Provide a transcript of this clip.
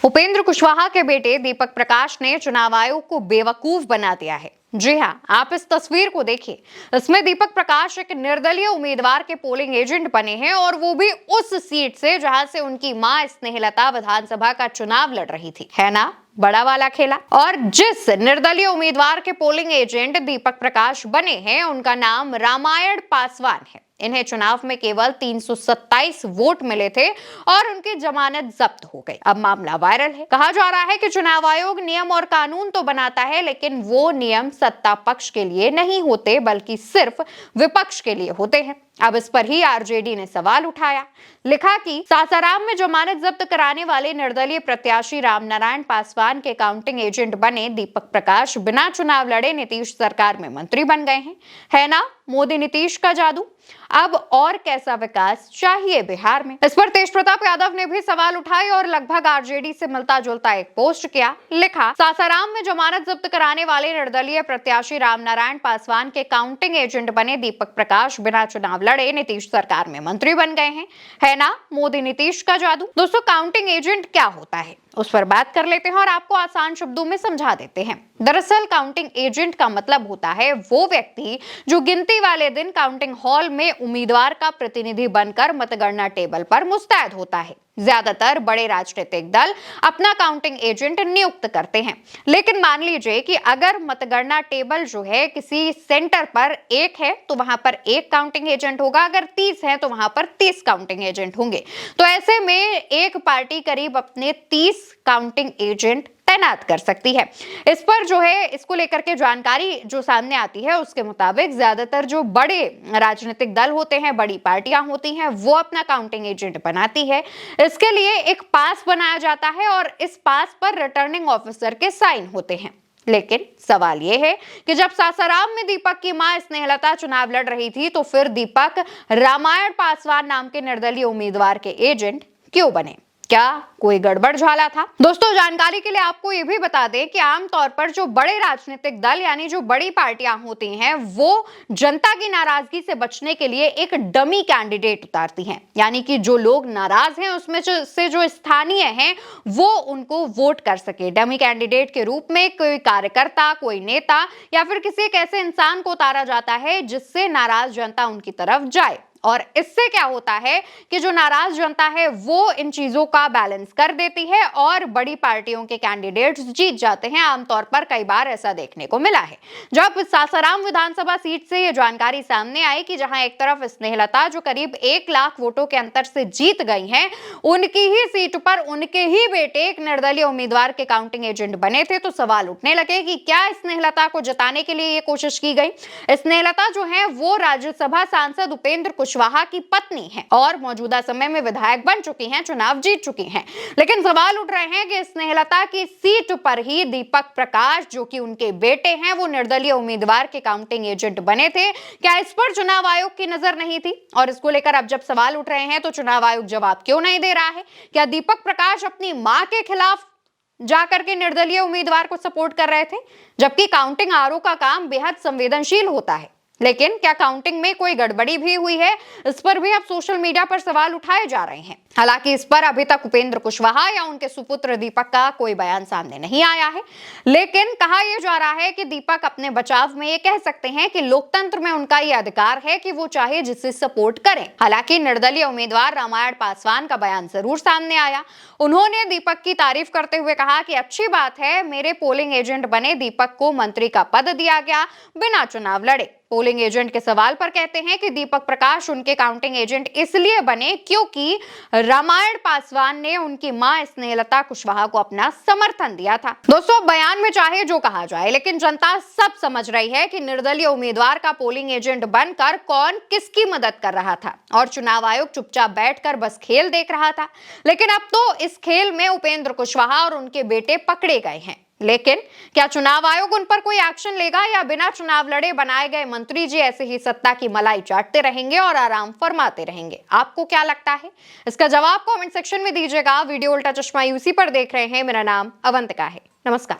उपेंद्र कुशवाहा के बेटे दीपक प्रकाश ने चुनाव आयोग को बेवकूफ बना दिया है। जी हां, आप इस तस्वीर को देखिए। इसमें दीपक प्रकाश एक निर्दलीय उम्मीदवार के पोलिंग एजेंट बने हैं और वो भी उस सीट से जहां से उनकी मां स्नेहलता विधानसभा का चुनाव लड़ रही थी। है ना बड़ा वाला खेला। और जिस निर्दलीय उम्मीदवार के पोलिंग एजेंट दीपक प्रकाश बने हैं उनका नाम रामायण पासवान है। इन्हें चुनाव में केवल 327 वोट मिले थे और उनकी जमानत जब्त हो गई। अब मामला वायरल है। कहा जा रहा है कि चुनाव आयोग नियम और कानून तो बनाता है, लेकिन वो नियम सत्ता पक्ष के लिए नहीं होते बल्कि सिर्फ विपक्ष के लिए होते हैं। अब इस पर ही आरजेडी ने सवाल उठाया। लिखा कि सासाराम में जमानत जब्त कराने वाले निर्दलीय प्रत्याशी रामनारायण पासवान के काउंटिंग एजेंट बने दीपक प्रकाश बिना चुनाव लड़े नीतीश सरकार में मंत्री बन गए हैं। है ना मोदी नीतीश का जादू। अब और कैसा विकास चाहिए बिहार में। इस पर तेजप्रताप यादव ने भी सवाल उठाए और लगभग आरजेडी से मिलता जुलता एक पोस्ट किया। लिखा, सासाराम में जमानत जब्त कराने वाले निर्दलीय प्रत्याशी रामनारायण पासवान के काउंटिंग एजेंट बने दीपक प्रकाश बिना चुनाव लड़े नीतीश सरकार में मंत्री बन गए हैं। है ना मोदी नीतीश का जादू। दोस्तों, काउंटिंग एजेंट क्या होता है उस पर बात कर लेते हैं और आपको आसान शब्दों में समझा देते हैं। दरअसल काउंटिंग एजेंट का मतलब होता है वो व्यक्ति जो गिनती वाले दिन काउंटिंग हॉल में उम्मीदवार का प्रतिनिधि बनकर मतगणना टेबल पर मुस्तैद होता है। ज्यादातर बड़े राजनीतिक दल अपना काउंटिंग एजेंट नियुक्त करते हैं, लेकिन मान लीजिए कि अगर मतगणना टेबल जो है किसी सेंटर पर 1 है तो वहां पर 1 काउंटिंग एजेंट होगा, अगर 30 है तो वहां पर 30 काउंटिंग एजेंट होंगे। तो ऐसे में एक पार्टी करीब अपने 30 काउंटिंग एजेंट तैनात कर सकती है। इस पर जो है इसको लेकर के जानकारी जो सामने आती है उसके मुताबिक ज्यादातर जो बड़े राजनीतिक दल होते हैं, बड़ी पार्टियां होती हैं, वो अपना काउंटिंग एजेंट बनाती है। इसके लिए एक पास बनाया जाता है और इस पास पर रिटर्निंग ऑफिसर के साइन होते हैं। लेकिन सवाल यह है कि जब सासाराम में दीपक की मां स्नेहलता चुनाव लड़ रही थी तो फिर दीपक रामायण पासवान नाम के निर्दलीय उम्मीदवार के एजेंट क्यों बने? क्या कोई गड़बड़ झाला था? दोस्तों, जानकारी के लिए आपको यह भी बता दें कि आमतौर पर जो बड़े राजनीतिक दल यानी जो बड़ी पार्टियां होती हैं वो जनता की नाराजगी से बचने के लिए एक डमी कैंडिडेट उतारती हैं, यानी कि जो लोग नाराज हैं उसमें से जो स्थानीय हैं वो उनको वोट कर सके। डमी कैंडिडेट के रूप में कोई कार्यकर्ता, कोई नेता या फिर किसी एक ऐसे इंसान को उतारा जाता है जिससे नाराज जनता उनकी तरफ जाए। और इससे क्या होता है कि जो नाराज जनता है वो इन चीजों का बैलेंस कर देती है और बड़ी पार्टियों के कैंडिडेट्स जीत जाते हैं। आमतौर पर कई बार ऐसा देखने को मिला है। जब सासाराम विधानसभा सीट से ये जानकारी सामने आई कि जहां एक तरफ स्नेहलता जो करीब 1 लाख वोटों के अंतर से जीत गई हैं, उनकी ही सीट पर उनके ही बेटे एक निर्दलीय उम्मीदवार के काउंटिंग एजेंट बने थे, तो सवाल उठने लगे कि क्या स्नेहलता को जताने के लिए ये कोशिश की गई? स्नेहलता जो है वो राज्यसभा सांसद उपेंद्र कुशवाहा की पत्नी है और मौजूदा समय में विधायक बन चुकी हैं, चुनाव जीत चुकी हैं। लेकिन सवाल उठ रहे हैं कि स्नेहलता की सीट पर ही दीपक प्रकाश जो कि उनके बेटे हैं वो निर्दलीय उम्मीदवार के काउंटिंग एजेंट बने थे। क्या इस पर चुनाव आयोग की नजर नहीं थी? और इसको लेकर अब जब सवाल उठ रहे हैं तो चुनाव आयोग जवाब क्यों नहीं दे रहा है? क्या दीपक प्रकाश अपनी मां के खिलाफ जाकर के निर्दलीय उम्मीदवार को सपोर्ट कर रहे थे, जबकि काउंटिंग आरओ का काम बेहद संवेदनशील होता है? लेकिन क्या काउंटिंग में कोई गड़बड़ी भी हुई है? इस पर भी अब सोशल मीडिया पर सवाल उठाए जा रहे हैं। हालांकि इस पर अभी तक उपेंद्र कुशवाहा या उनके सुपुत्र दीपक का कोई बयान सामने नहीं आया है, लेकिन कहा यह जा रहा है कि दीपक अपने बचाव में ये कह सकते हैं कि लोकतंत्र में उनका ये अधिकार है कि वो चाहे जिसे सपोर्ट करें। हालांकि निर्दलीय उम्मीदवार रामायण पासवान का बयान जरूर सामने आया। उन्होंने दीपक की तारीफ करते हुए कहा कि अच्छी बात है, मेरे पोलिंग एजेंट बने दीपक को मंत्री का पद दिया गया बिना चुनाव लड़े। पोलिंग एजेंट के सवाल पर कहते हैं कि दीपक प्रकाश उनके काउंटिंग एजेंट इसलिए बने क्योंकि रामायण पासवान ने उनकी मां स्नेहलता कुशवाहा को अपना समर्थन दिया था। दोस्तों, बयान में चाहे जो कहा जाए, लेकिन जनता सब समझ रही है कि निर्दलीय उम्मीदवार का पोलिंग एजेंट बनकर कौन किसकी मदद कर रहा था और चुनाव आयोग चुपचाप बैठकर बस खेल देख रहा था। लेकिन अब तो इस खेल में उपेंद्र कुशवाहा और उनके बेटे पकड़े गए हैं। लेकिन क्या चुनाव आयोग उन पर कोई एक्शन लेगा या बिना चुनाव लड़े बनाए गए मंत्री जी ऐसे ही सत्ता की मलाई चाटते रहेंगे और आराम फरमाते रहेंगे? आपको क्या लगता है? इसका जवाब कमेंट सेक्शन में दीजिएगा। वीडियो उल्टा चश्मा यूसी पर देख रहे हैं। मेरा नाम अवंतिका है। नमस्कार।